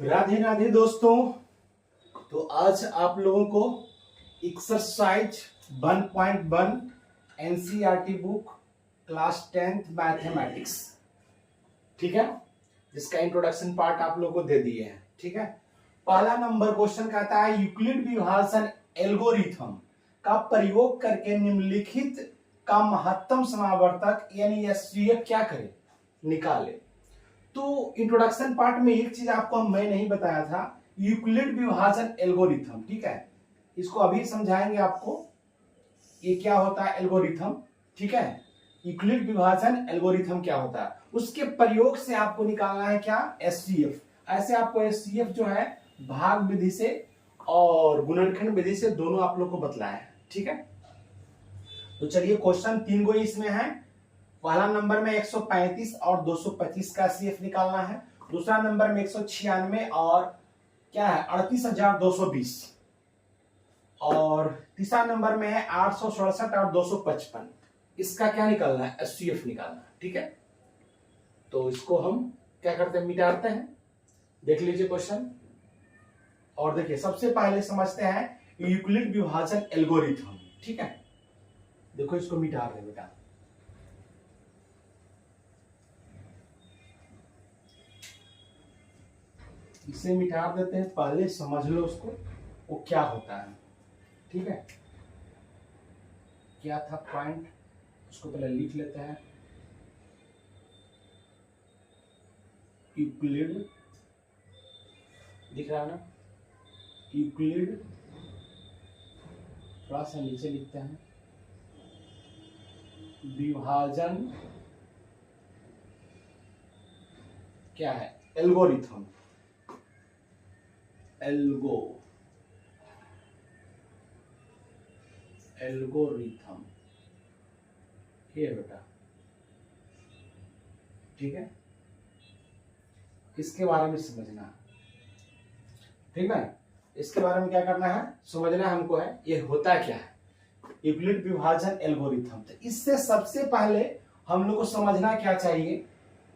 राधे राधे दोस्तों। तो आज आप लोगों को exercise 1.1 NCERT book class 10th mathematics, ठीक है, जिसका इंट्रोडक्शन पार्ट आप लोगों को दे दिए हैं। ठीक है, पहला नंबर क्वेश्चन कहता है यूक्लिड विभाजन एल्गोरिथम का प्रयोग करके निम्नलिखित का महत्तम समावर्तक यानी एसवीएफ क्या करे, निकाले। तो इंट्रोडक्शन पार्ट में एक चीज आपको मैं नहीं बताया था, यूक्लिड विभाजन एल्गोरिथम। ठीक है, इसको अभी समझाएंगे आपको ये क्या होता है एल्गोरिथम। ठीक है, यूक्लिड विभाजन एल्गोरिथम क्या होता है, उसके प्रयोग से आपको निकालना है क्या, एचसीएफ। ऐसे आपको एचसीएफ जो है भाग विधि से और गुणनखंड विधि से दोनों आप लोग को बतलाया है। ठीक है, तो चलिए क्वेश्चन 3 गो इसमें है। पहला नंबर में 135 और 225 का सीएफ निकालना है। दूसरा नंबर में 196 और क्या है 38,220 और तीसरा नंबर में है 867 और 255। इसका क्या निकालना है, एचसीएफ निकालना है। ठीक है, तो इसको हम क्या करते हैं, मिटाते हैं। देख लीजिए क्वेश्चन और देखिए सबसे पहले समझते हैं यूक्लिड विभाजन एल्गोरिथम। ठीक है, देखो इसको मिटा रहे बेटा। इसे मिटा देते हैं, पहले समझ लो उसको वो क्या होता है। ठीक है, क्या था पॉइंट, उसको पहले लिख लेते हैं। यूक्लिड दिख रहा है ना, यूक्लिड थोड़ा सा नीचे लिखते हैं, विभाजन क्या है, एल्गोरिथम। एल्गोरिथम ये बेटा। ठीक है, इसके बारे में समझना है। ठीक है, इसके बारे में क्या करना है, समझना हमको है ये होता क्या है यूक्लिड विभाजन एल्गोरिथम। तो इससे सबसे पहले हम लोग को समझना क्या चाहिए,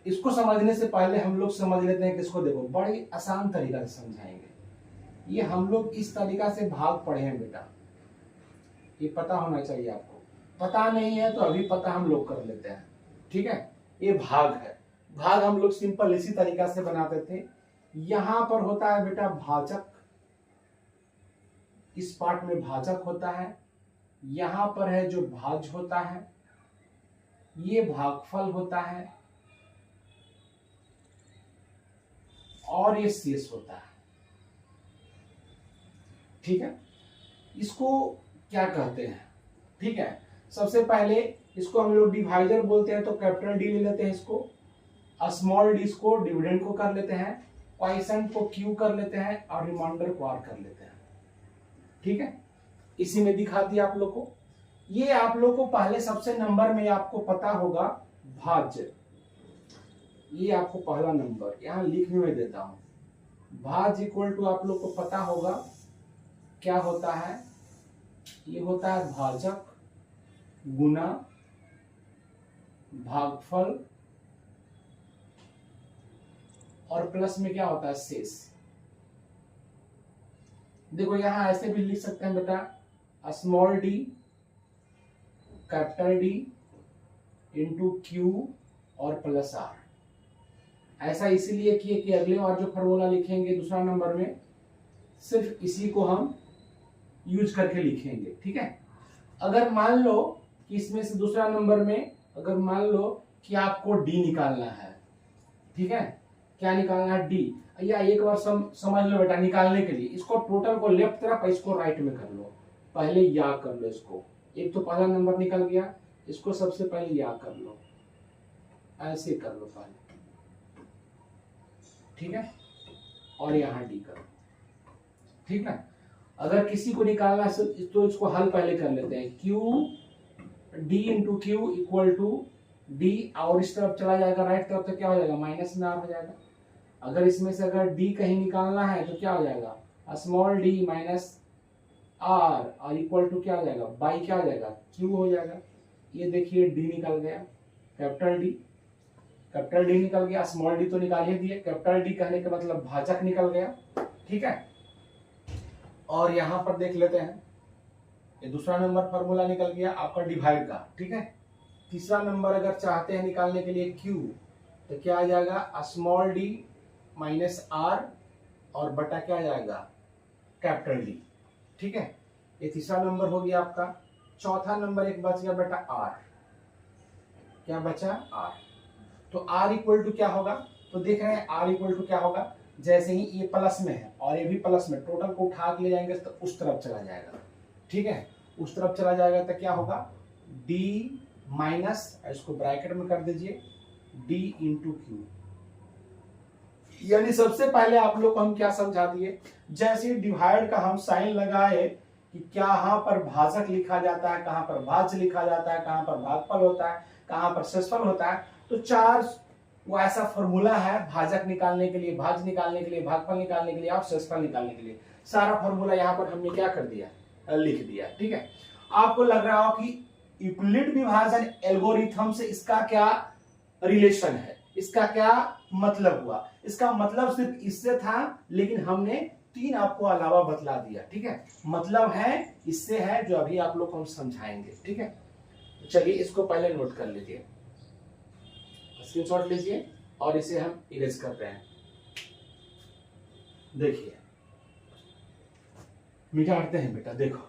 इसको समझने से पहले हम लोग समझ लेते हैं कि इसको देखो बड़ी आसान तरीका से समझाएंगे। ये हम लोग इस तरीका से भाग पढ़े हैं बेटा, ये पता होना चाहिए आपको। पता नहीं है तो अभी पता हम लोग कर लेते हैं। ठीक है, ये भाग है। भाग हम लोग सिंपल इसी तरीका से बनाते थे। यहां पर होता है बेटा भाजक, इस पार्ट में भाजक होता है, यहां पर है जो भाज्य होता है, ये भागफल होता है और ये शेष होता है। ठीक है, इसको क्या कहते हैं। ठीक है, सबसे पहले इसको हम लोग डिवाइजर बोलते हैं, तो कैपिटल डी ले लेते हैं इसको, स्मॉल डी को डिविडेंड को कर लेते हैं, क्वाइसेंट को क्यू कर लेते हैं और रिमाइंडर को आर कर लेते हैं। ठीक है, इसी में दिखा दिया आप लोग को। ये आप लोग को पहले सबसे नंबर में आपको पता होगा भाज्य, ये आपको पहला नंबर यहां लिखने में देता हूं। भाज्य इक्वल टू आप लोग को पता होगा क्या होता है, ये होता है भाजक गुना भागफल और प्लस में क्या होता है शेष। देखो यहां ऐसे भी लिख सकते हैं बेटा, small D capital D into Q और प्लस आर। ऐसा इसीलिए किए कि अगले बार जो फॉर्मूला लिखेंगे दूसरा नंबर में सिर्फ इसी को हम यूज करके लिखेंगे। ठीक है, अगर मान लो कि इसमें से दूसरा नंबर में अगर मान लो कि आपको डी निकालना है, ठीक है, क्या निकालना है, डी, या एक बार समझ लो बेटा निकालने के लिए इसको टोटल को लेफ्ट तरफ इसको राइट में कर लो, पहले या कर लो इसको। एक तो पहला नंबर निकल गया, इसको सबसे पहले या कर लो, ऐसे कर लो पहले। ठीक है, और यहां डी करो। ठीक है, अगर किसी को निकालना है तो इसको हल पहले कर लेते हैं, Q D into Q equal to D, और इस तरफ चला जाएगा राइट तरफ तो क्या हो जाएगा, माइनस में आर हो जाएगा। अगर इसमें से अगर डी कहीं निकालना है तो क्या हो जाएगा, स्मॉल डी माइनस आर और इक्वल टू क्या हो जाएगा, बाई क्या हो जाएगा, क्यू हो जाएगा। ये देखिए डी निकल गया, कैपिटल डी कैपिटल डी निकल गया, स्मॉल डी तो निकाल ही दिए, कैपिटल डी कहने का मतलब भाजक निकल गया, ठीक है। और यहां पर देख लेते हैं, ये दूसरा नंबर फॉर्मूला निकल गया आपका डिवाइड का, ठीक है। तीसरा नंबर अगर चाहते हैं निकालने के लिए क्यू, तो क्या आ जाएगा स्मॉल डी माइनस आर और बटा क्या आ जाएगा कैपिटल डी, ठीक है। ये तीसरा नंबर हो गया आपका। चौथा नंबर एक बच गया बेटा आर, क्या बचा आर, तो आर इक्वल टू क्या होगा, तो देख रहे हैं आर इक्वल टू क्या होगा, जैसे ही ये प्लस में है और ये भी प्लस में, टोटल को उठा के ले जाएंगे तो उस तरफ चला जाएगा, ठीक है। उस तरफ चला जाएगा तो क्या होगा डी माइनस, इसको ब्रैकेट में कर दीजिए, डी इंटू क्यू। यानी सबसे पहले आप लोग को हम क्या समझा दिए, जैसे डिवाइड का हम साइन लगाए कि क्या कहां पर भाजक लिखा जाता है, कहां पर भाज्य लिखा जाता है, कहां पर भागफल होता है, कहां पर शेषफल होता है, तो चार वो ऐसा फॉर्मूला है भाजक निकालने के लिए, भाज्य निकालने के लिए, भागफल निकालने के लिए और शेषफल निकालने के लिए। सारा फॉर्मूला यहाँ पर हमने क्या कर दिया, लिख दिया, ठीक है। आपको लग रहा हो कि यूक्लिड विभाजन एल्गोरिथम से इसका क्या रिलेशन है, इसका क्या मतलब हुआ, इसका मतलब सिर्फ इससे था, लेकिन हमने तीन आपको अलावा बतला दिया, ठीक है। मतलब है इससे है जो अभी आप लोग को हम समझाएंगे, ठीक है। तो चलिए इसको पहले नोट कर लीजिए, स्क्रीनशॉट लीजिए और इसे हम इरेज करते हैं। देखिए मिटाते हैं बेटा, देखो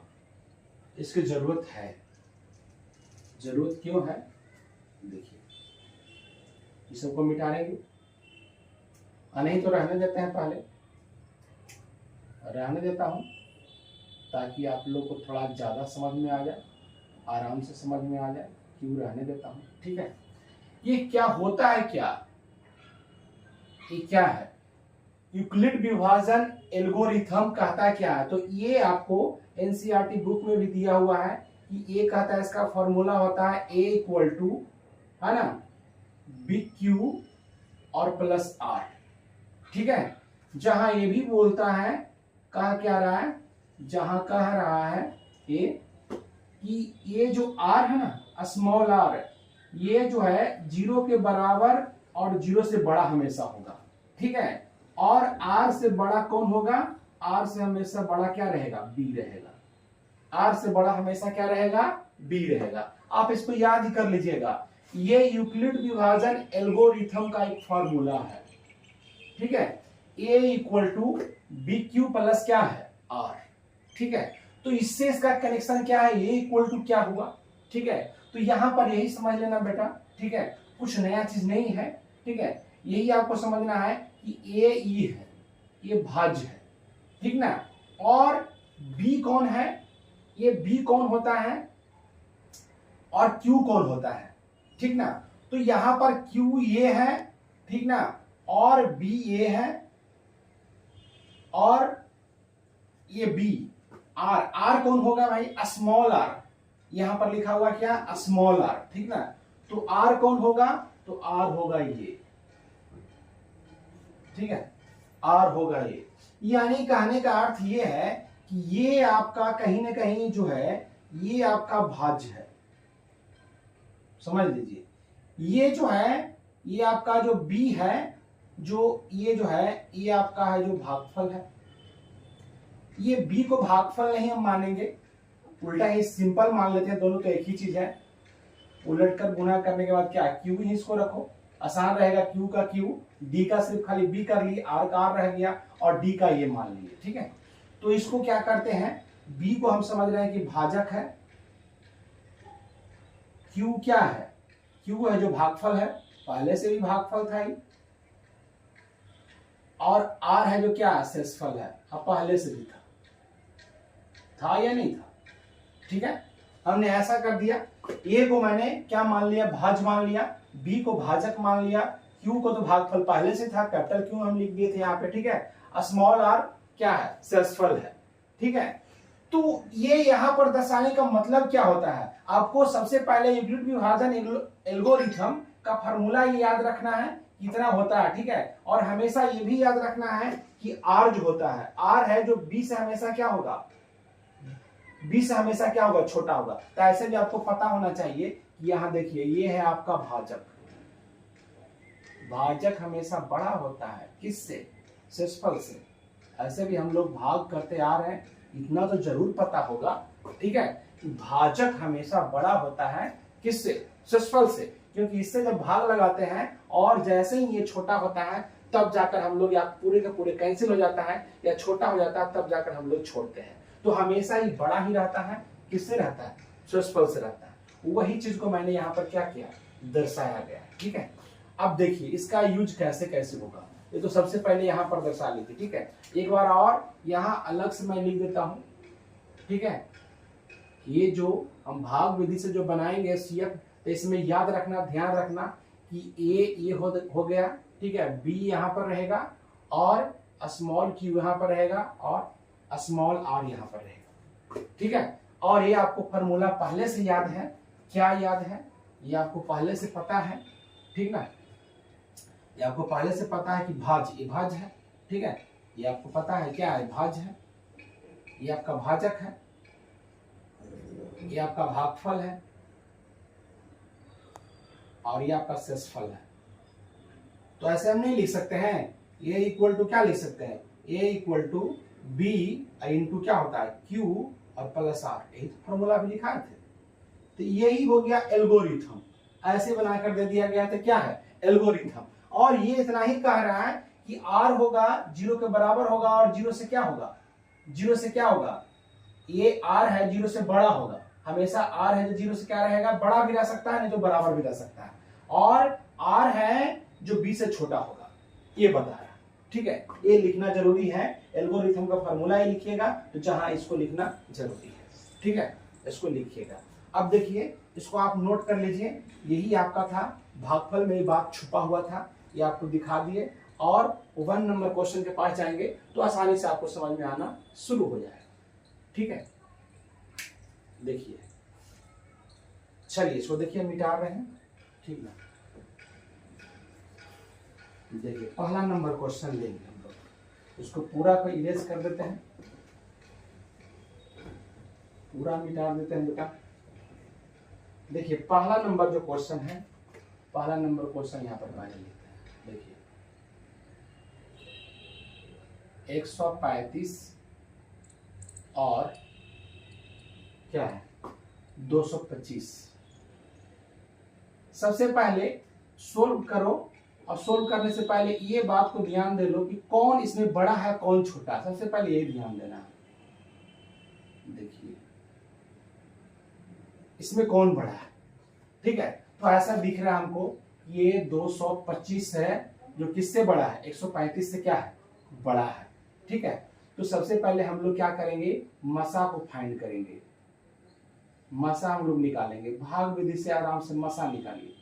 इसकी जरूरत है, जरूरत क्यों है, देखिए इस सबको मिटाएंगे, नहीं तो रहने देते हैं, पहले रहने देता हूं ताकि आप लोग को थोड़ा ज्यादा समझ में आ जाए, आराम से समझ में आ जाए, क्यों रहने देता हूं, ठीक है। ये क्या होता है, क्या ये क्या है, यूक्लिड विभाजन एल्गोरिथम कहता क्या है, तो ये आपको एनसीईआरटी बुक में भी दिया हुआ है कि ये कहता है, इसका फॉर्मूला होता है ए इक्वल टू, है ना, बी क्यू और प्लस आर, ठीक है। जहां ये भी बोलता है, कह क्या रहा है, जहां कह रहा है ये कि ये जो आर है ना, स्मॉल आर, ये जो है जीरो के बराबर और जीरो से बड़ा हमेशा होगा, ठीक है। और आर से बड़ा कौन होगा, आर से हमेशा बड़ा क्या रहेगा, बी रहेगा, आर से बड़ा हमेशा क्या रहेगा, बी रहेगा। आप इसको याद ही कर लीजिएगा, ये यूक्लिड विभाजन एल्गोरिथम का एक फॉर्मूला है, ठीक है। A equal to B Q plus क्या है आर, ठीक है। तो इससे इसका कनेक्शन क्या है, ए इक्वल टू क्या हुआ, ठीक है। तो यहां पर यही समझ लेना बेटा, ठीक है, कुछ नया चीज नहीं है, ठीक है। यही आपको समझना है कि ए ई है, ये भाज्य है, ठीक ना, और बी कौन है, ये बी कौन होता है और क्यू कौन होता है, ठीक ना। तो यहां पर क्यू ये है, ठीक ना, और बी ये है, और ये बी आर, आर कौन होगा भाई, स्मॉल आर, यहां पर लिखा हुआ क्या, स्मॉल आर, ठीक ना। तो आर कौन होगा, तो आर होगा ये, ठीक है, आर होगा ये। यानी कहने का अर्थ ये है कि ये आपका कहीं ना कहीं जो है, ये आपका भाज्य है, समझ लीजिए। ये जो है, ये आपका जो बी है, जो ये जो है, ये आपका है जो भागफल है। ये बी को भागफल नहीं हम मानेंगे, उल्टा ही सिंपल मान लेते हैं, दोनों तो एक ही चीज है। उलट कर गुना करने के बाद क्या, क्यू ही इसको रखो, आसान रहेगा, क्यू का क्यू, डी का सिर्फ खाली बी कर लिए, आर का आर रह गया और डी का ये मान लिए, ठीक है। तो इसको क्या करते हैं, बी को हम समझ रहे हैं कि भाजक है, क्यू क्या है, क्यू है जो भागफल है, पहले से भी भागफल था ही, और आर है जो क्या शेषफल है, अब पहले से भी था या नहीं था, ठीक है। हमने ऐसा कर दिया, ए को मैंने क्या मान लिया, भाज्य मान लिया, बी को भाजक मान लिया, क्यू को तो भागफल पहले से था, कैपिटल क्यू हम लिख दिए थे यहाँ पे, ठीक है। स्मॉल आर क्या है, शेषफल है, ठीक है। तो ये यहां पर दर्शाने का मतलब क्या होता है, आपको सबसे पहले यूक्लिड विभाजन एल्गोरिथम का फॉर्मूला ये याद रखना है, कितना होता है, ठीक है। और हमेशा ये भी याद रखना है कि आर जो होता है, आर है जो बी से हमेशा क्या होगा, बी से हमेशा क्या होगा, छोटा होगा। तो ऐसे भी आपको पता होना चाहिए कि यहां देखिए, ये है आपका भाजक, भाजक हमेशा बड़ा होता है किससे? शेषफल से। ऐसे भी हम लोग भाग करते आ रहे हैं, इतना तो जरूर पता होगा, ठीक है, कि भाजक हमेशा बड़ा होता है किससे? शेषफल से। क्योंकि इससे जब भाग लगाते हैं और जैसे ही ये छोटा होता है तब जाकर हम लोग, या पूरे का पूरे कैंसिल हो जाता है या छोटा हो जाता है तब जाकर हम लोग छोड़ते हैं। तो हमेशा ही बड़ा ही रहता है, किससे रहता है? शेषफल से रहता है। वही चीज को मैंने यहाँ पर क्या किया, दर्शाया गया है, ठीक है। अब देखिए इसका यूज कैसे कैसे होगा, ये तो सबसे पहले यहाँ पर दर्शा ली थी, ठीक है। एक बार और यहाँ अलग से मैं लिख देता हूं, ठीक है। ये जो हम भाग विधि से जो बनाएंगे सीएफ, तो इसमें याद रखना, ध्यान रखना कि ये हो गया, ठीक है, बी यहाँ पर रहेगा और स्मॉल क्यू यहाँ पर रहेगा और स्मॉल आर यहाँ पर रहेगा, ठीक है। और ये आपको फॉर्मूला पहले से याद है, क्या याद है, ये आपको पहले से पता है, ठीक ना। ये आपको पहले से पता है कि भाज्य, ये भाज्य है, ठीक है। ये आपको पता है क्या है, भाज्य है। ये आपका भाजक है, ये आपका भागफल है और ये आपका शेषफल है। तो ऐसे हम नहीं लिख सकते हैं, ए इक्वल टू क्या लिख सकते हैं, ए इक्वल टू बी इंटू क्या होता है, क्यू और प्लस आर, यही तो फॉर्मूला भी लिखाए थे। तो यही हो गया एल्गोरिथम, ऐसे बनाकर दे दिया गया था, क्या है, एल्गोरिथम। और ये इतना ही कह रहा है कि आर होगा 0 के बराबर होगा और 0 से क्या होगा, 0 से क्या होगा, ये आर है 0 से बड़ा होगा, हमेशा आर है जो 0 से क्या रहेगा, बड़ा भी रह सकता है, नहीं तो बराबर भी रह सकता है। और आर है जो बी से छोटा होगा, ये बताया, ठीक है। ये लिखना जरूरी है, एल्गोरिथम का फॉर्मूला ये लिखिएगा, तो जहां इसको लिखना जरूरी है, ठीक है, इसको लिखिएगा। अब देखिए इसको आप नोट कर लीजिए, यही आपका था भागफल में, ये बात छुपा हुआ था, ये आपको दिखा दिए। और 1 नंबर क्वेश्चन के पास जाएंगे तो आसानी से आपको समझ में आना शुरू हो जाएगा, ठीक है। देखिए, चलिए इसको देखिए मिटा रहे हैं, ठीक ना। देखिए पहला नंबर क्वेश्चन लेंगे हम लोग, इसको पूरा को इरेज कर देते हैं, पूरा मिटा देते हैं बेटा। देखिए पहला नंबर जो क्वेश्चन है, पहला नंबर क्वेश्चन यहाँ पर मैंने लिखते हैं। देखिए 135 और क्या है 225। सबसे पहले सोल्व करो, और सोल्व करने से पहले ये बात को ध्यान दे लो कि कौन इसमें बड़ा है कौन छोटा है, सबसे पहले ये ध्यान देना है। देखिए इसमें कौन बड़ा है, ठीक है। तो ऐसा दिख रहा है हमको, ये 225 है जो किससे बड़ा है, 135 से क्या है, बड़ा है, ठीक है। तो सबसे पहले हम लोग क्या करेंगे, मसा को फाइंड करेंगे, मसा हम लोग निकालेंगे, भाग विधि से आराम से मसा निकालिए,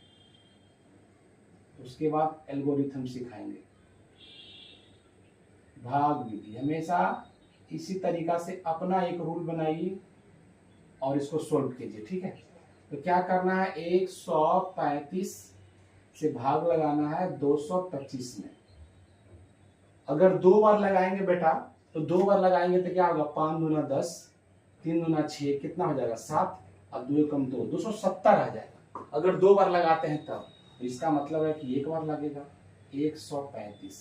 उसके बाद एल्गोरिथम सिखाएंगे। भाग विधि हमेशा इसी तरीका से अपना एक रूल बनाइए और इसको सोल्व कीजिए, ठीक है। तो क्या करना है, 135 से भाग लगाना है 225 में। अगर 2 बार लगाएंगे बेटा, तो 2 बार लगाएंगे तो क्या होगा, 5 दूना 10, 3 दूना 6, कितना हो जाएगा 7, और 2 कम 2, 270 आ जाएगा। अगर 2 बार लगाते हैं तब, तो इसका मतलब है कि 1 बार लगेगा। 135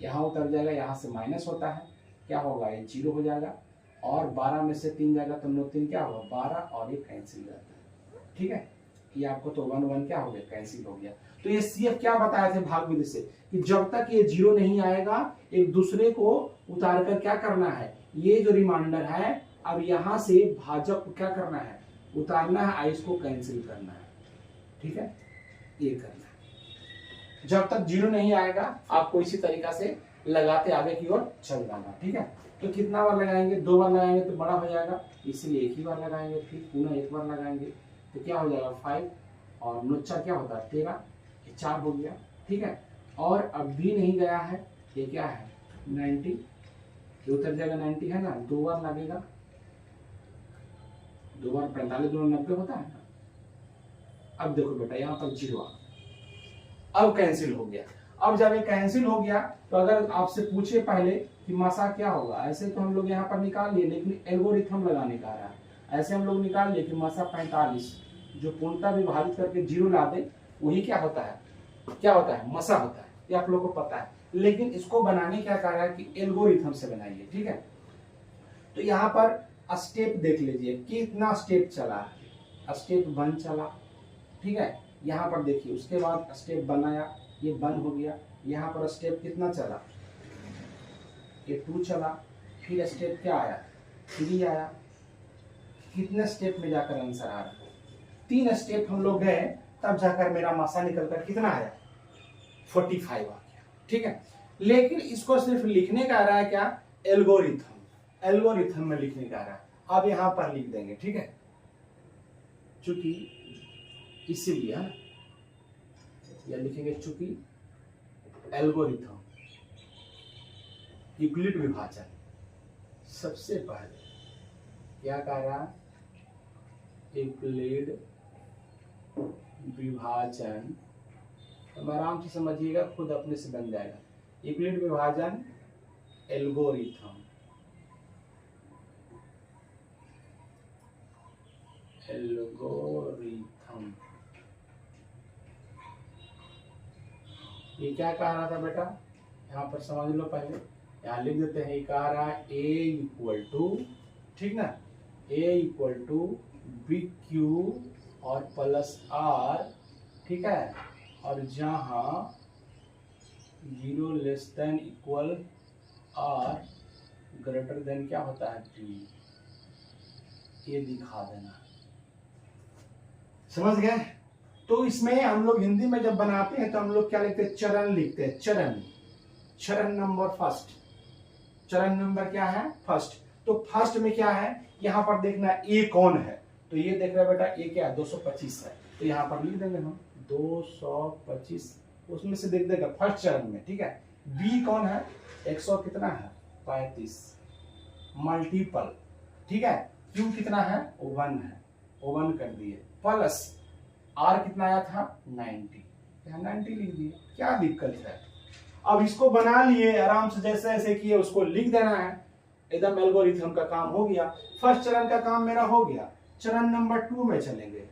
यहाँ उतर जाएगा, यहाँ से माइनस होता है, क्या होगा, ये 0 हो जाएगा, और 12 में से 3 जाएगा तो 9 3 क्या होगा 12, और ये कैंसिल हो जाता है, ठीक है। ये आपको तो 1 1 क्या हो गया, कैंसिल हो गया। तो ये सीएफ क्या बताया थे भाग विधि से, कि जब तक ये 0 नहीं आएगा एक दूसरे को उतार कर क्या करना है, ये जो रिमाइंडर है अब यहाँ से भाजक को क्या करना है, उतारना है, इसको कैंसिल करना है, ठीक है, ये करना है। जब तक 0 नहीं आएगा आपको इसी तरीका से लगाते आगे की ओर चल जाना, ठीक है। तो कितना बार लगाएंगे, 2 बार लगाएंगे तो बड़ा हो जाएगा, इसलिए एक ही बार लगाएंगे, फिर पुनः 1 बार लगाएंगे तो क्या हो जाएगा 5, और 9 क्या होता है 13, ये 4 हो गया, ठीक है। और अब भी नहीं गया है, ये क्या है 90, ये उतर जाएगा 90 है ना, 2 बार लगेगा, 2 बार 45 2 90 होता है ना। अब देखो बेटा यहाँ पर 0 अब कैंसिल हो गया। अब जब ये कैंसिल हो गया तो अगर आपसे पूछे पहले कि मसा क्या होगा, ऐसे तो हम लोग यहाँ पर निकाल लिए, लेकिन एल्गोरिथम लगाने का रहा है, ऐसे हम लोग निकाल लिए कि मसा 45 जो पूर्णतः विभाजित करके 0 ला दे, वही क्या होता है क्या होता है, मसा होता है, ये आप लोग को पता है। लेकिन इसको बनाने क्या कहा है कि एल्गोरिथम से बनाइए, ठीक है। तो यहाँ पर स्टेप देख लीजिए कितना स्टेप चला है, स्टेप 1 चला, ठीक है। यहाँ पर देखिए उसके बाद स्टेप बनाया, ये 1 हो गया। यहाँ पर स्टेप कितना चला, ये 2 चला, फिर स्टेप क्या आया, 3 आया। कितने स्टेप में जाकर आंसर आ रहा है, 3 स्टेप हम लोग गए, तब जाकर मेरा मासा निकलकर कितना आया, 45 आ गया, ठीक है। लेकिन इसको सिर्फ लिखने का आ रहा है क्या, एल्गोरिथम, एल्गोरिथम में लिखने का आ रहा है। अब यहां पर लिख देंगे, ठीक है, चूंकि इसीलिए है, या लिखेंगे चूंकि एल्गोरिथम यूक्लिड विभाजन, सबसे पहले क्या कह रहा, यूक्लिड विभाजन, हम आराम से समझिएगा, खुद अपने से बन जाएगा। यूक्लिड विभाजन एल्गोरिथम, एल्गोरिथम, ये क्या कह रहा था बेटा, यहाँ पर समझ लो, पहले यहाँ लिख देते हैं। ये कह रहा है ए इक्वल टू, ठीक ना, A equal to B Q और प्लस आर, ठीक है। और जहाँ 0 less than equal R greater than क्या होता है, बी, ये दिखा देना, समझ गए। तो इसमें हम लोग हिंदी में जब बनाते हैं तो हम लोग क्या लिखते हैं, चरण लिखते हैं, चरण, चरण नंबर फर्स्ट, चरण नंबर क्या है, फर्स्ट। तो फर्स्ट में क्या है, यहाँ पर देखना ए कौन है, तो ये देख रहे बेटा ए क्या है, 225 है, तो यहाँ पर लिख देंगे हम 225, उसमें से देख देगा फर्स्ट चरण में, ठीक है। बी कौन है, 100 कितना है, 35 मल्टीपल, ठीक है। क्यू कितना है, 1 है, 1 कर दिए, प्लस आर कितना आया था, 90, 90 लिख दिए, क्या दिक्कत है। अब इसको बना लिए आराम से, जैसे जैसे किए उसको लिख देना है, एकदम एल्गोरिथम का काम हो गया। फर्स्ट चरण का काम मेरा हो गया। चरण नंबर 2 में चलेंगे,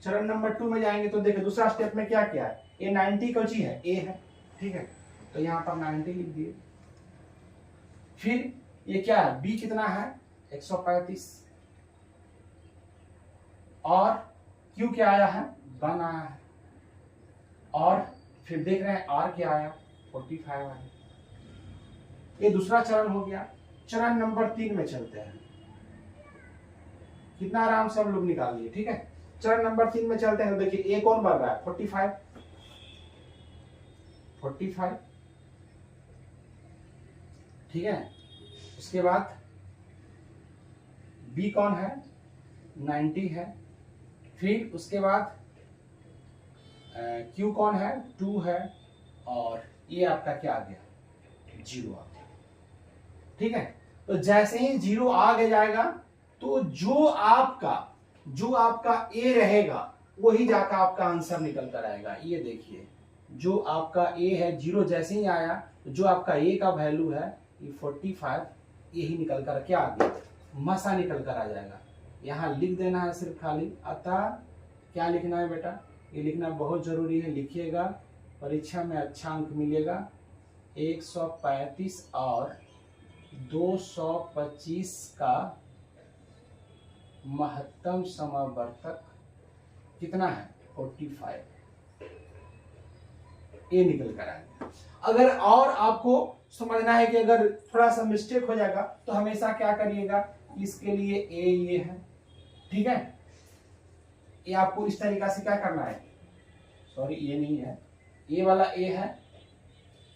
चरण नंबर 2 में जाएंगे तो देखिए दूसरा स्टेप में क्या क्या है, ये 90 कौची है, ए है, ठीक है, तो यहाँ पर 90 लिख दिए। फिर ये क्या है, बी कितना है, 135, और क्यू क्या आया है, 1 आया है, और फिर देख रहे हैं आर क्या आया, 45 आया। ये दूसरा चरण हो गया। चरण नंबर 3 में चलते हैं, कितना आराम से हम लोग निकाल लिए, ठीक है। चरण नंबर 3 में चलते हैं, देखिए ए कौन बढ़ रहा है, 45, 45, ठीक है। उसके बाद बी कौन है, 90 है। फिर उसके बाद क्यू कौन है, 2 है, और ये आपका क्या आ गया, 0 आ गया, ठीक है। तो जैसे ही 0 आगे जाएगा तो जो आपका ए रहेगा वही जाकर आपका आंसर निकल कर आएगा। ये देखिए जो आपका ए है, 0 जैसे ही आया तो जो आपका ए का वैल्यू है ये 45, यही निकल कर क्या आ गया, मसा निकल कर आ जाएगा। यहाँ लिख देना है सिर्फ खाली। अतः क्या लिखना है बेटा, ये लिखना बहुत जरूरी है, लिखिएगा, परीक्षा में अच्छा अंक मिलेगा। 135 और 225 का महत्तम समवर्तक कितना है, 45, ये निकल कर आएगा। अगर और आपको समझना है कि अगर थोड़ा सा मिस्टेक हो जाएगा तो हमेशा क्या करिएगा, इसके लिए ए ये है, ठीक है, ये आपको इस तरीका से क्या करना है, सॉरी ये नहीं है, ये वाला ए है,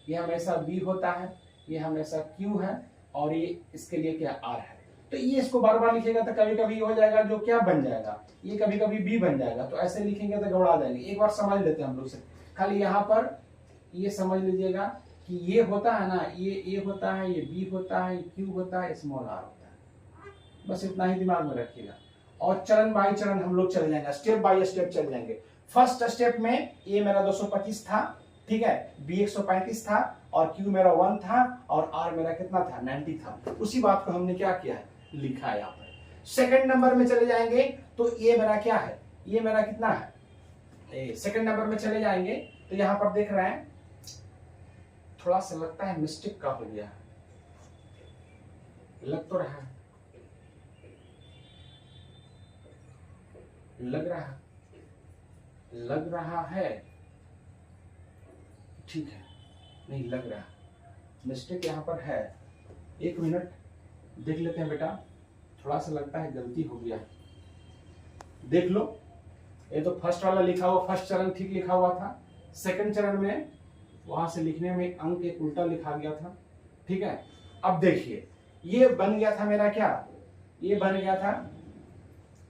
ये हमेशा बी होता है, ये हमेशा क्यू है, और ये इसके लिए क्या आर है। तो ये इसको बार बार लिखेगा तो कभी कभी हो जाएगा जो क्या बन जाएगा, ये कभी कभी बी बन जाएगा, तो ऐसे लिखेंगे तो घबरा जाएंगे। एक बार समझ लेते हैं हम लोग से, खाली यहाँ पर ये समझ लीजिएगा कि ये होता है ना, ये ए होता है, ये बी होता है, क्यू होता है, स्मॉल आर होता है, बस इतना ही दिमाग में रखिएगा। और चरण बाई चरण हम लोग चल जाएंगे, स्टेप बाय स्टेप चल जाएंगे। फर्स्ट स्टेप में ए मेरा 225 था, ठीक है, बी 135 था, और क्यू मेरा 1 था, और आर मेरा कितना था, 90 था। उसी बात को हमने क्या किया है, लिखा है यहाँ पर। सेकंड नंबर में चले जाएंगे तो ये मेरा क्या है, ये मेरा कितना है, सेकंड नंबर में चले जाएंगे तो यहाँ पर देख रहे हैं थोड़ा सा लगता है मिस्टेक का हो गया, लग तो रहा है, लग रहा है, ठीक है, नहीं लग रहा, मिस्टेक यहाँ पर है। एक मिनट देख लेते हैं बेटा, थोड़ा सा लगता है गलती हो गया। देख लो, ये तो फर्स्ट वाला लिखा हुआ, फर्स्ट चरण ठीक लिखा हुआ था, सेकंड चरण में वहां से लिखने में अंक एक उल्टा लिखा गया था, ठीक है। अब देखिए ये बन गया था मेरा क्या, ये बन गया था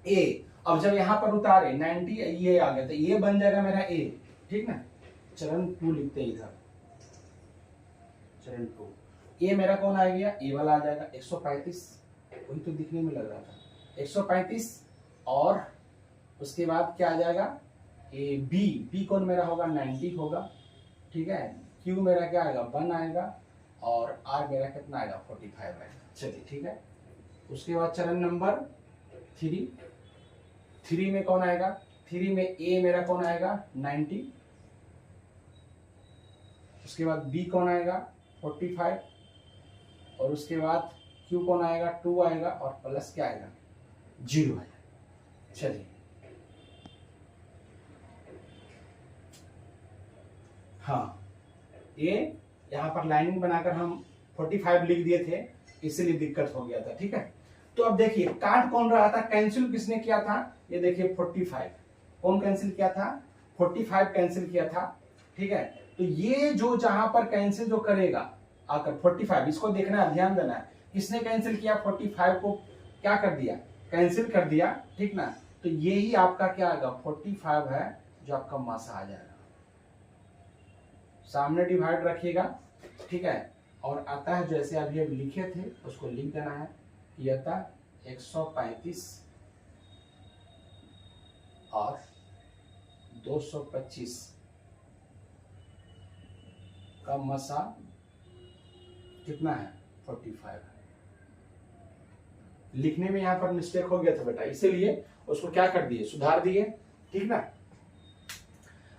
ए। अब जब यहां पर उतारे 90 ये आ गया तो ये बन जाएगा मेरा ए, ठीक ना। चरण 2 लिखते हैं इधर, चरण 2 ये मेरा कौन आ गया, ए वाला आ जाएगा 135, वही तो दिखने में लग रहा था 135। और उसके बाद क्या आ जाएगा, ए बी कौन मेरा होगा 90 होगा, ठीक है। क्यू मेरा क्या आएगा 1 आएगा और आर मेरा कितना आएगा 45 आएगा। चलिए ठीक है। उसके बाद चरण नंबर 3 में कौन आएगा, 3 में ए मेरा कौन आएगा 90, उसके बाद बी कौन आएगा 45 और उसके बाद क्यू कौन आएगा 2 आएगा और प्लस क्या आएगा 0 आएगा। चलिए हाँ, ये यहाँ पर लाइनिंग बनाकर हम 45 लिख दिए थे, इसलिए दिक्कत हो गया था, ठीक है। तो अब देखिए काट कौन रहा था, कैंसिल किसने किया था, ये देखिए 45 कौन कैंसिल किया था, 45 कैंसिल किया था, ठीक है। तो ये जो जहां पर कैंसिल जो करेगा आकर 45, इसको देखना है, ध्यान देना है, किसने कैंसिल किया 45 को क्या कर दिया, कैंसिल कर दिया, ठीक ना। तो यही आपका क्या आएगा 45 है जो आपका मासा आ जाएगा, सामने डिवाइड रखिएगा, ठीक है। और आता है जैसे अभी अभी लिखे थे उसको लिख देना है, ये आता 135 और 225 का मसा कितना है 45 है। लिखने में यहां पर मिस्टेक हो गया था बेटा, इसीलिए उसको क्या कर दिए, सुधार दिए, ठीक ना।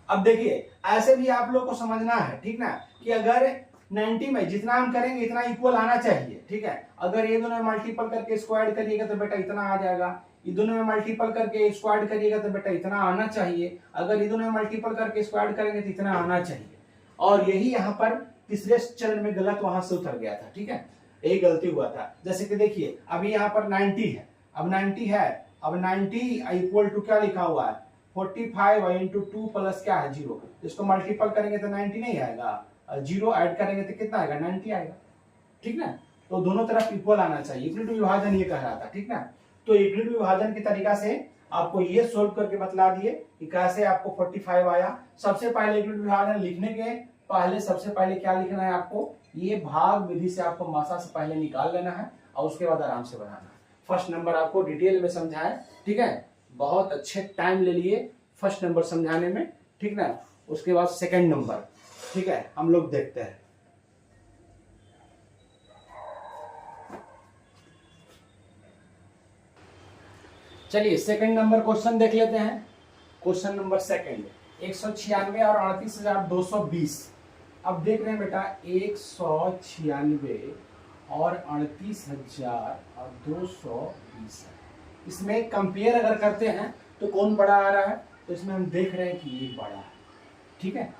अब देखिए ऐसे भी आप लोग को समझना है, ठीक ना, कि अगर 90 में जितना हम करेंगे इतना इक्वल आना चाहिए, ठीक है। अगर ये दोनों में मल्टीपल करके स्क्वायर करिएगा तो बेटा इतना आ जाएगा, ये दोनों में मल्टीपल करके स्क्वायर करिएगा तो बेटा इतना आना चाहिए, अगर ये दोनों में मल्टीपल करके स्क्वायर करेंगे तो इतना आना चाहिए। और यही यहाँ पर तीसरे चरण में गलत वहां से उतर गया था, ठीक है, यही गलती हुआ था। जैसे कि देखिए अभी यहाँ पर 90 है, अब 90 है, अब 90 इक्वल टू क्या लिखा हुआ है 45 इंटू 2 प्लस क्या है 0, इसको मल्टीपल करेंगे तो 90 नहीं आएगा, 0 ऐड करेंगे तो कितना आएगा 90 आएगा, ठीक ना। तो दोनों तरफ इक्वल आना चाहिए, यूक्लिड विभाजन ये कह रहा था, ठीक ना। तो यूक्लिड विभाजन की तरीका से आपको ये सोल्व करके बतला दिए कि कैसे आपको 45 आया। सबसे पहले यूक्लिड विभाजन लिखने के पहले सबसे पहले क्या लिखना है आपको, ये भाग विधि से आपको मासा से पहले निकाल लेना है और उसके बाद आराम से बनाना है। फर्स्ट नंबर आपको डिटेल में समझाया, ठीक है, बहुत अच्छे टाइम ले लिए फर्स्ट नंबर समझाने में, ठीक ना। उसके बाद सेकंड नंबर, ठीक है, हम लोग देखते हैं। चलिए सेकंड नंबर क्वेश्चन देख लेते हैं। क्वेश्चन नंबर सेकंड 196 और 38,220। अब देख रहे हैं बेटा 196 और 38,220 है। इसमें कंपेयर अगर करते हैं तो कौन बड़ा आ रहा है, तो इसमें हम देख रहे हैं कि ये बड़ा है, ठीक है,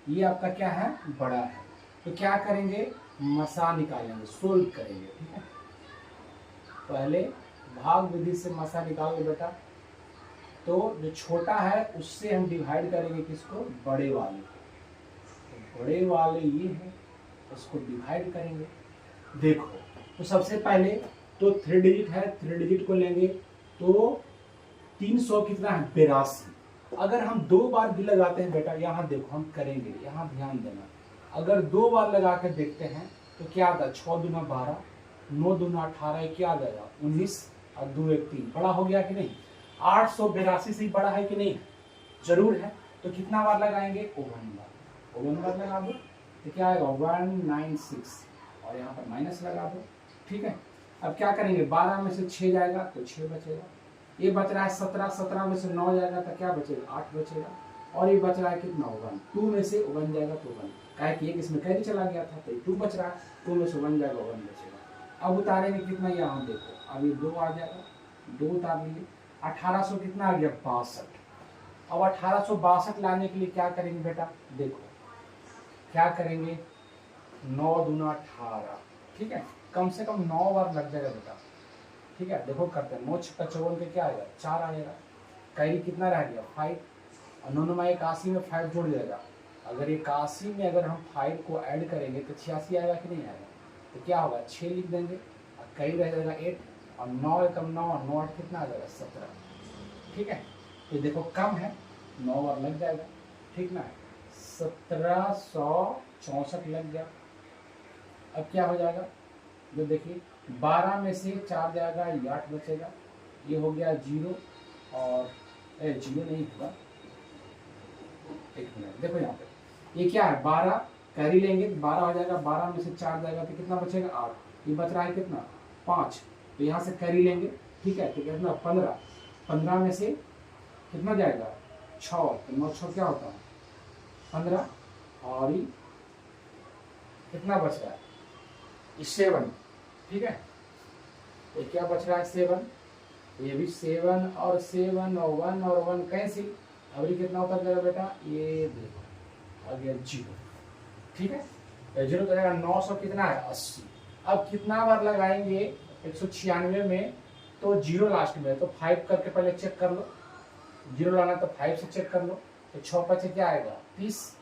ये आपका क्या है बड़ा है। तो क्या करेंगे, मसा निकालेंगे, सोल्व करेंगे, ठीक है। पहले भाग विधि से मसा निकाल लो बेटा, तो जो छोटा है उससे हम डिवाइड करेंगे किसको, बड़े वाले को। तो बड़े वाले ये है, उसको डिवाइड करेंगे। देखो तो सबसे पहले तो 3 डिजिट है, 3 डिजिट को लेंगे तो 300 कितना है 82। अगर हम 2 बार भी लगाते हैं बेटा, यहाँ देखो हम करेंगे, यहाँ ध्यान देना, अगर 2 बार लगा कर देखते हैं तो क्या आता है 6 दूना 12, 9 दूना 18, क्या आ जाएगा 19 और 2 1 3, बड़ा हो गया कि नहीं। 882 से बड़ा है कि नहीं, जरूर है। तो कितना बार लगाएंगे, 51 बार लगा दो तो क्या आएगा 196 और यहाँ पर माइनस लगा दो, ठीक है। अब क्या करेंगे, 12 में से 6 जाएगा तो 6 बचेगा, ये बच रहा है 17, 17 में से 9 जाएगा तो क्या बचेगा 8 बचेगा। और ये बच रहा है कितना 1, 2 में से 1 जाएगा तो 1, काहे कि एक इसमें कैरी चला गया था तो 2 बच रहा है, 2 में से 1 जाएगा 1 बचेगा। अब उतारेंगे कितना, यहाँ देखो अब ये 2 आ जाएगा, 2 उतार लीजिए, 1800 कितना आ गया 62। अब 1862 लाने के लिए क्या करेंगे बेटा, देखो क्या करेंगे, 9 दूना 18, ठीक है, कम से कम 9 बार लग जाएगा बेटा, ठीक है। देखो करते हैं, 9 छक्का 54 पे क्या आएगा 4 आएगा, कैरी कितना रह गया 5, और 9 9 81 में 5 जोड़ जाएगा। अगर 81 में अगर हम 5 को ऐड करेंगे तो 86 आएगा कि नहीं आएगा, तो क्या होगा 6 लिख देंगे और कैरी रह जाएगा 8, और 9 एकम 9 और 9 8 कितना आ जाएगा 17, ठीक है। तो देखो कम है, 9 बार लग जाएगा, ठीक ना, 1764 लग गया। अब क्या हो जाएगा, जो देखिए 12 में से 4 जाएगा, ये 8 बचेगा, ये हो गया 0, और 0 नहीं होगा, एक मिनट देखो यहाँ पे ये क्या है 12, कैरी लेंगे 12 हो जाएगा, 12 में से 4 जाएगा तो कितना बचेगा 8, ये बच रहा है कितना 5, तो यहाँ से कैरी लेंगे, ठीक है, तो कितना 15, 15 में से कितना जाएगा 6, तो 9 6 क्या होता है 15, और ये कितना बच रहा है 7, ठीक है, ये क्या बच रहा है 7, ये भी 7 और 7 और 1 और 1 कैंसिल, अब ये कितना उतर जाएगा बेटा, ये देखो आ गया 0, ठीक है, 0 तो जाएगा 900 कितना है 80। अब कितना बार लगाएंगे 196 में, तो 0 लास्ट में, तो 5 करके पहले चेक कर लो, 0 लाना तो 5 से चेक कर लो, तो 6 पचे क्या आएगा 30,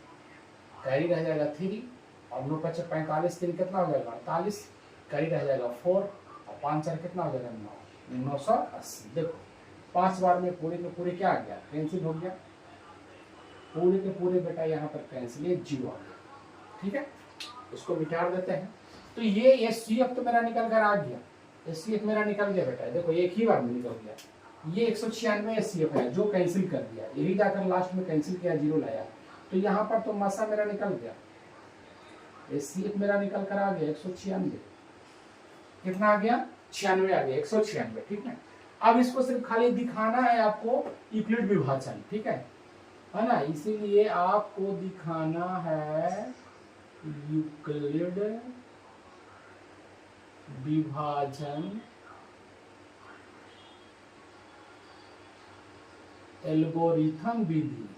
कैरी रह जाएगा 3, और 9 पचे 45, 3 कितना हो जाएगा 48, कैरी रह जाएगा 4, और 5 4 कितना हो जाएगा 9, 980। देखो 5 बार में पूरे के पूरे क्या आ गया कैंसिल हो गया, पूरे के पूरे बेटा यहाँ पर कैंसिल, ये 0 आ गया, ठीक है, इसको मिटा देते हैं। तो ये एचसीएफ तो मेरा निकल कर आ गया, एचसीएफ मेरा निकल गया बेटा, देखो एक ही बार में निकल गया, ये 196 एचसीएफ है जो कैंसिल कर दिया, यही जाकर लास्ट में कैंसिल किया 0 लाया, तो यहाँ पर तो मसा मेरा निकल गया, एचसीएफ मेरा निकल कर आ गया 196, कितना आ गया 96 आ गया 196, ठीक है। अब इसको सिर्फ खाली दिखाना है आपको यूक्लिड विभाजन, ठीक है ना, इसीलिए आपको दिखाना है यूक्लिड विभाजन एल्गोरिथम विधि,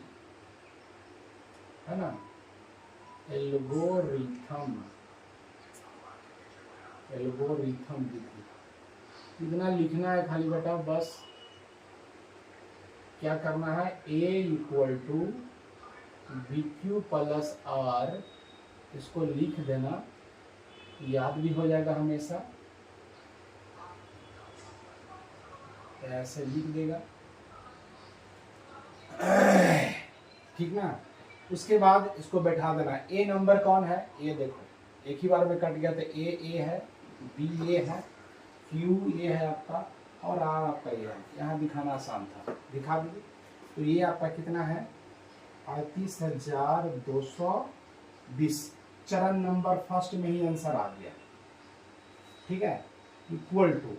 है ना, एल्गोरिथम विधि, इतना लिखना है खाली बेटा, बस क्या करना है, A equal to BQ plus R, इसको लिख देना, याद भी हो जाएगा हमेशा, ऐसे लिख देगा, ठीक ना। उसके बाद इसको बैठा देना, A नंबर कौन है, ये देखो एक ही बार में कट गया, तो A है, B ये है, Q ये है आपका, और R आपका ये है, यहाँ दिखाना आसान था, दिखा दीजिए। तो ये आपका कितना है 38,220, चरण नंबर फर्स्ट में ही आंसर आ गया, ठीक है, इक्वल टू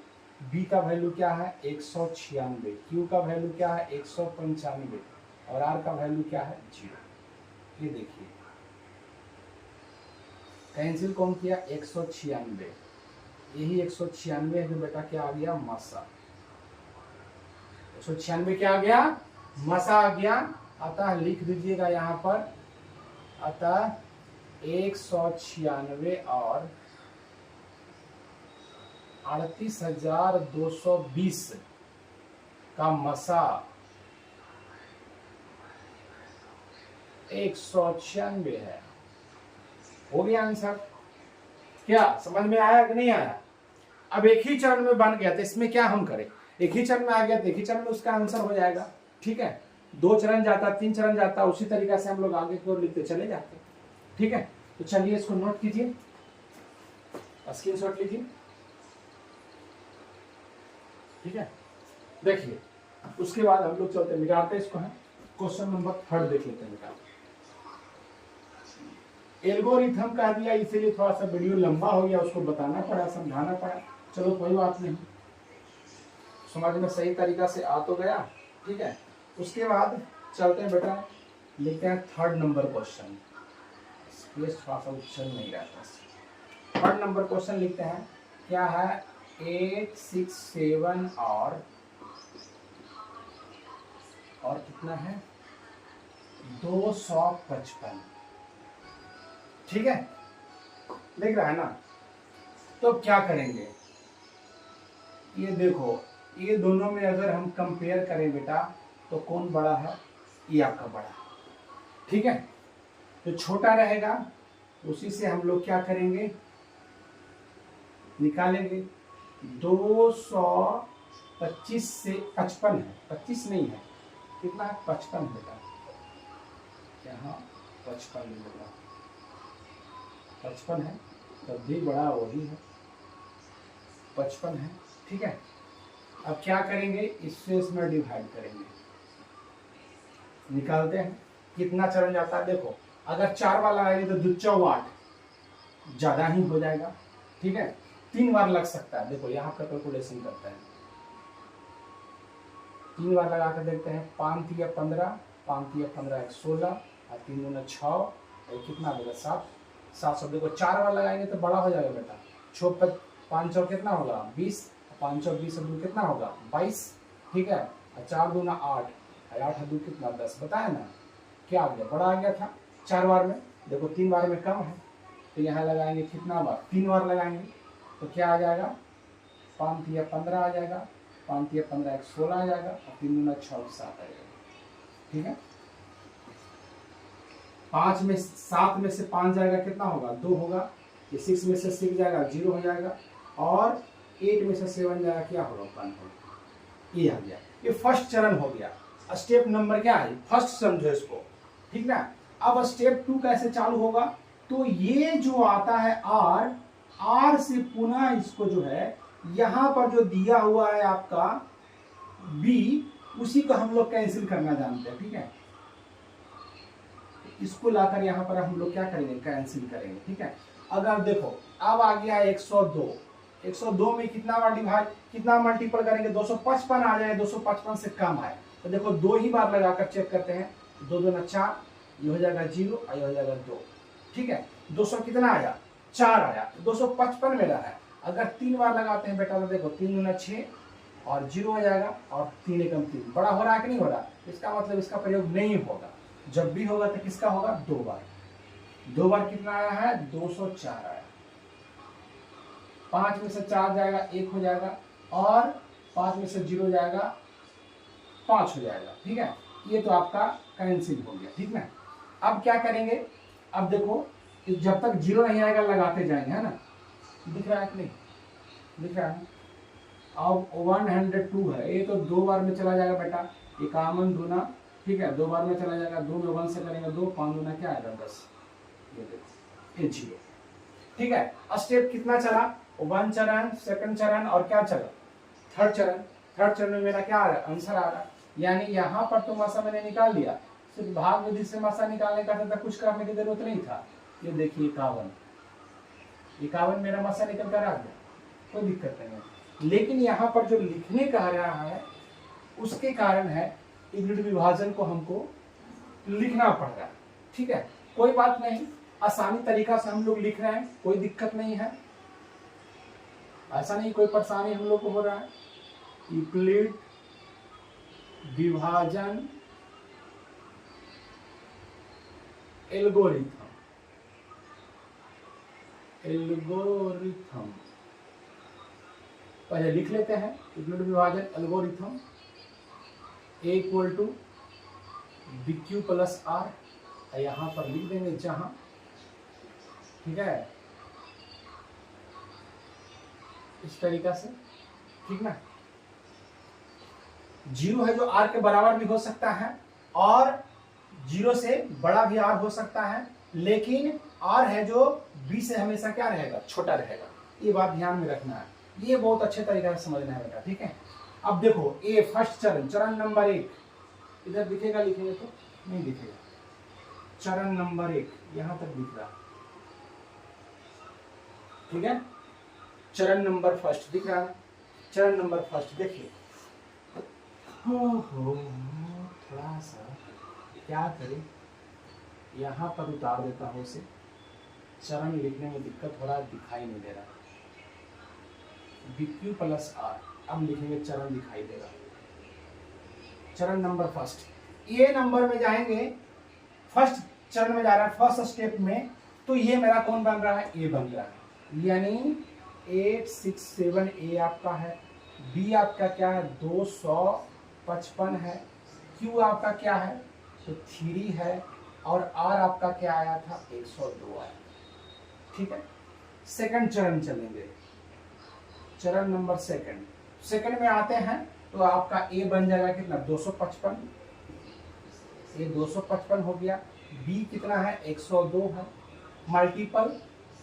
B का वैल्यू क्या है 196, Q का वैल्यू क्या है 195, और R का वैल्यू क्या है 0। ये देखिए कैंसिल कौन किया 196, यही 196 है जो बेटा क्या आ गया मसा, 196 क्या आ गया मसा आ गया, अतः लिख दीजिएगा यहाँ पर, अतः 196 और 38,220 का मसा 196 है, हो गया आंसर। क्या समझ में आया कि नहीं आया? अब एक ही चरण में बन गया, तो इसमें क्या हम करें, एक ही चरण में आ गया तो एक ही चरण में उसका आंसर हो जाएगा, ठीक है। 2 चरण जाता, 3 चरण जाता, उसी तरीका से हम लोग आगे की ओर लिखते चले जाते, ठीक है। तो चलिए इसको नोट कीजिए, स्क्रीनशॉट लीजिए, ठीक है। देखिए उसके बाद हम लोग चलते मिटाते इसको, है क्वेश्चन नंबर 3 देख लेते हैं बेटा। एल्गोरिथम कह दिया इसीलिए थोड़ा सा वीडियो लंबा हो गया, उसको बताना पड़ा, समझाना पड़ा, चलो कोई बात नहीं, समझ में सही तरीका से आ तो गया, ठीक है। उसके बाद चलते हैं बेटा लिखते हैं थर्ड नंबर क्वेश्चन। स्पेस थोड़ा सा उच्चन नहीं रहता। थर्ड नंबर क्वेश्चन लिखते हैं, क्या है 867 और कितना है 255। ठीक है, देख रहा है ना। तो क्या करेंगे, ये देखो, ये दोनों में अगर हम कंपेयर करें बेटा तो कौन बड़ा है, ये आपका बड़ा है। ठीक है, तो छोटा रहेगा उसी से हम लोग क्या करेंगे, निकालेंगे। 225 से 55 है, 25 नहीं है, कितना है 55 बेटा, यहाँ 55 मिलेगा, 55 है, तब भी बड़ा वही है, 55 है। ठीक है, अब क्या करेंगे, इससे इसमें डिवाइड करेंगे, निकालते हैं कितना चरण जाता है। देखो अगर 4 बार लगाएंगे तो 2 4 8 ज्यादा ही हो जाएगा। ठीक है, 3 बार लग सकता है। देखो यहाँ पर कैलकुलेशन करते हैं, 3 बार लगा कर देखते हैं। 5 3 15, 5 3 15 16 और 3 दूना 6 और कितना होगा 7, 700। देखो 4 बार लगाएंगे तो बड़ा हो जाएगा बेटा। 6 5 सौ कितना होगा 20, 520 और 2 कितना होगा 22। ठीक है, और 4 दूना 8 और 8 और 2 कितना 10, बताया ना, क्या आ गया, बड़ा आ गया था 4 बार में। देखो 3 बार में कम है, तो यहाँ लगाएंगे कितना बार, 3 बार लगाएंगे तो क्या आ जाएगा, 5 3 15 आ जाएगा, 5 3 15 16 आ जाएगा और 3 दूना 6 7 आ जाएगा। ठीक है, 5 में 7 में से 5 जाएगा कितना होगा 2 होगा, ये 6 में से 6 जाएगा 0 हो जाएगा, और 8 में से 7 जाएगा क्या होगा 1 होगा। ये आ गया, ये फर्स्ट चरण हो गया। स्टेप नंबर क्या है, फर्स्ट समझो इसको। ठीक ना, अब स्टेप 2 कैसे चालू होगा, तो ये जो आता है आर से पुनः इसको जो है यहां पर जो दिया हुआ है आपका बी, उसी को हम लोग कैंसिल करना जानते हैं। ठीक है, इसको लाकर यहां पर हम लोग क्या करेंगे, कैंसिल करेंगे। ठीक है, अगर देखो अब आ गया 102, 102 में कितना बार डिवाइड, कितना मल्टीपल करेंगे, 255 आ जाए, 255 से कम आए तो देखो 2 ही बार लगाकर चेक करते हैं। 2 दूना 4, ये हो जाएगा 0 और ये हो जाएगा 2। ठीक है, 200 कितना आया 4 आया, 255 मेरा है। अगर 3 बार लगाते हैं बेटा तो देखो 3 दूना 6 और 0 हो जाएगा, और 3 एकम 3, बड़ा हो रहा है कि नहीं हो रहा, इसका मतलब इसका प्रयोग नहीं होगा। जब भी होगा तो किसका होगा, 2 बार। 2 बार कितना आया है 204 आया। 5 में से 4 जाएगा 1 हो जाएगा, और 5 में से 0 जाएगा 5 हो जाएगा। ठीक है, ये तो आपका कैंसिल हो गया। ठीक ना, अब क्या करेंगे, अब देखो जब तक 0 नहीं आएगा लगाते जाएंगे, है ना, दिख रहा है कि नहीं, दिख रहा है। अब 102 है, ये तो 2 बार में चला जाएगा बेटा, 51 दूना, ठीक है 2 बार में चला जाएगा, 2 में 1 से करेंगे 2, 5 दूना क्या आएगा 10, ये देखो ये 0। ठीक है, स्टेप कितना चला, 1 चरण, सेकंड चरण और क्या चला, थर्ड चरण। थर्ड चरण में मेरा क्या आ रहा है, आंसर आ रहा है। यानी यहाँ पर तो मासा मैंने निकाल लिया, सिर्फ भाग विधि से मासा निकालने का था, कुछ करने की जरूरत नहीं था। ये देखिए 51 मेरा मासा निकल कर आ गया, कोई दिक्कत नहीं है। लेकिन यहाँ पर जो लिखने का रहा है उसके कारण है यूनिट विभाजन को हमको लिखना पड़ रहा है। ठीक है, कोई बात नहीं, आसानी तरीका से हम लोग लिख रहे हैं, कोई दिक्कत नहीं है, ऐसा नहीं कोई परेशानी हम लोग को हो रहा है। यूक्लिड विभाजन एल्गोरिथम, पहले लिख लेते हैं। यूक्लिड विभाजन algorithm A equal to B Q plus R, यहां पर लिख देंगे जहां, ठीक है, इस तरीका से। ठीक ना, 0 है जो r के बराबर भी हो सकता है और 0 से बड़ा भी r हो सकता है, लेकिन r है जो b से हमेशा क्या रहेगा, छोटा रहेगा। ये बात ध्यान में रखना है, ये बहुत अच्छे तरीके से समझना है बेटा। ठीक है, अब देखो ए फर्स्ट चरण, चरण नंबर 1, इधर दिखेगा, लिखेंगे तो नहीं दिखेगा। चरण नंबर 1 यहां तक दिख रहा, ठीक है, चरण नंबर फर्स्ट दिख रहा है। चरण नंबर फर्स्ट देखिए, थोड़ा सा क्या करें, यहाँ पर उतार देता हूँ उसे। चरण लिखने में दिक्कत हो रहा है, दिखाई नहीं दे रहा। BQ प्लस R, अब लिखेंगे चरण दिखाई देगा। चरण नंबर फर्स्ट, ये नंबर में जाएंगे, फर्स्ट चरण में जा रहा है, फर्स्ट स्टेप में, तो ये मेरा कौन बन रहा है, ए बन रहा है, यानी 867 ए आपका है। बी आपका क्या है, 255 है। क्यू आपका क्या है, तो 3 है। और आर आपका क्या आया था, 102 आया। ठीक है, सेकंड चरण चलेंगे, चरण नंबर सेकंड में आते हैं तो आपका ए बन जाएगा कितना, 255, ए 255 हो गया। बी कितना है, 102 है, मल्टीपल।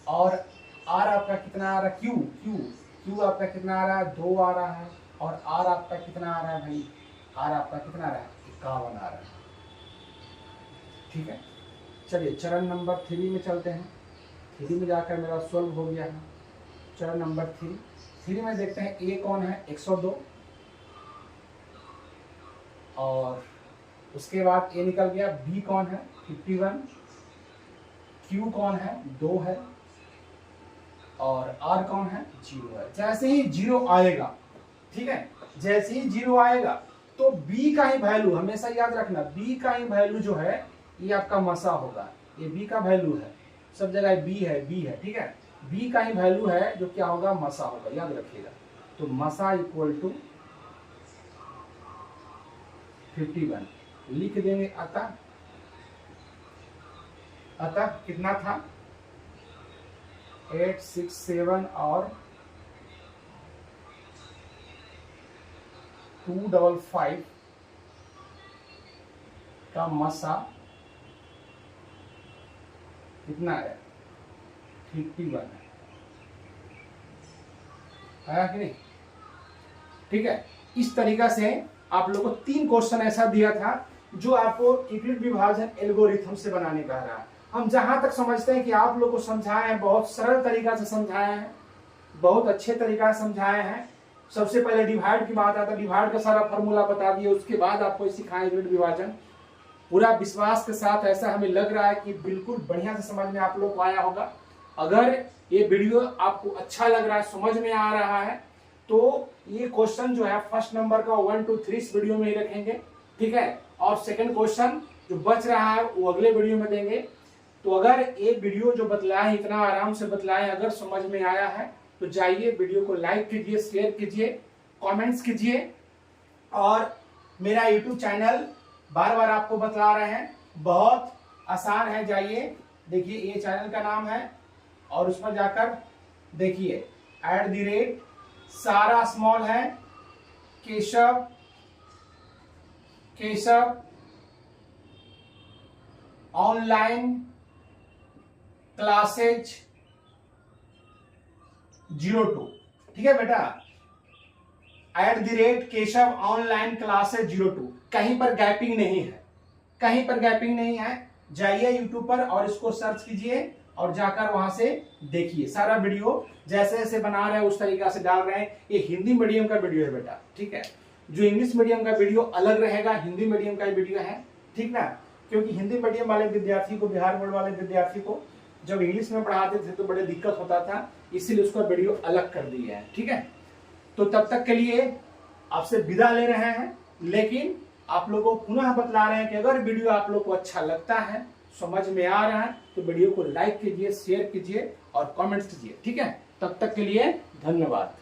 और आर आपका कितना आ रहा है, क्यू आपका कितना आ रहा है, 2 आ रहा है। और आर आपका कितना आ रहा है भाई, आर आपका कितना आ रहा है, 51 आ रहा है। ठीक है, चलिए चरण नंबर 3 में चलते हैं। 3 में जाकर मेरा सॉल्व हो गया है। चरण नंबर 3 में देखते हैं ए कौन है, 102, और उसके बाद ए निकल गया। बी कौन है, 51, क्यू कौन है, 2 है, और आर कौन है, 0 है। जैसे ही 0 आएगा, ठीक है, जैसे ही 0 आएगा तो बी का ही वैल्यू, हमेशा याद रखना, बी का ही वैल्यू जो है ये आपका मसा होगा। ये बी का वैल्यू है, सब जगह बी है, ठीक है। बी का ही वैल्यू है जो क्या होगा, मसा होगा, याद रखिएगा। तो मसा इक्वल टू 51 लिख देंगे। अतः कितना था, 867 और 255 का मसा कितना है, 51 है। आया कि नहीं? ठीक है, इस तरीका से आप लोगों को 3 क्वेश्चन ऐसा दिया था जो आपको यूक्लिड विभाजन एल्गोरिथम से बनाने का रहा। हम जहां तक समझते हैं कि आप लोग को समझाए हैं, बहुत सरल तरीका से समझाए हैं, बहुत अच्छे तरीका से समझाए हैं। सबसे पहले डिवाइड की बात आता है, डिवाइड का सारा फॉर्मूला बता दिए, उसके बाद आपको सिखाएं यूक्लिड विभाजन। पूरा विश्वास के साथ ऐसा हमें लग रहा है कि बिल्कुल बढ़िया से समझ में आप लोग को आया होगा। अगर ये वीडियो आपको अच्छा लग रहा है, समझ में आ रहा है, तो ये क्वेश्चन जो है फर्स्ट नंबर का 1 2 3 इस वीडियो में ही रखेंगे, ठीक है। और सेकंड क्वेश्चन जो बच रहा है वो अगले वीडियो में देंगे। तो अगर ये वीडियो जो बतलाए, इतना आराम से बतलाए, अगर समझ में आया है तो जाइए वीडियो को लाइक कीजिए, शेयर कीजिए, कमेंट्स कीजिए। और मेरा यूट्यूब चैनल बार बार आपको बतला रहे हैं, बहुत आसान है, जाइए देखिए, ये चैनल का नाम है और उस पर जाकर देखिए, @ सारा स्मॉल है, केशव ऑनलाइन क्लासेज 02, ठीक है बेटा, @ केशव ऑनलाइन क्लासेज 02। कहीं पर गैपिंग नहीं है, कहीं पर गैपिंग नहीं है। जाइए यूट्यूब पर और इसको सर्च कीजिए और जाकर वहां से देखिए, सारा वीडियो जैसे जैसे बना रहे हैं उस तरीका से डाल रहे हैं। ये हिंदी मीडियम का वीडियो है बेटा, ठीक है। जो इंग्लिश मीडियम का वीडियो अलग रहेगा, हिंदी मीडियम का वीडियो है, ठीक ना। क्योंकि हिंदी मीडियम वाले विद्यार्थी को, बिहार बोर्ड वाले विद्यार्थी को जब इंग्लिश में पढ़ाते थे तो बड़े दिक्कत होता था, इसीलिए उसका वीडियो अलग कर दिया है, ठीक है। तो तब तक के लिए आपसे विदा ले रहे हैं, लेकिन आप लोगों को पुनः बतला रहे हैं कि अगर वीडियो आप लोग को अच्छा लगता है, समझ में आ रहा है, तो वीडियो को लाइक कीजिए, शेयर कीजिए और कमेंट्स कीजिए, ठीक है। तब तक के लिए धन्यवाद।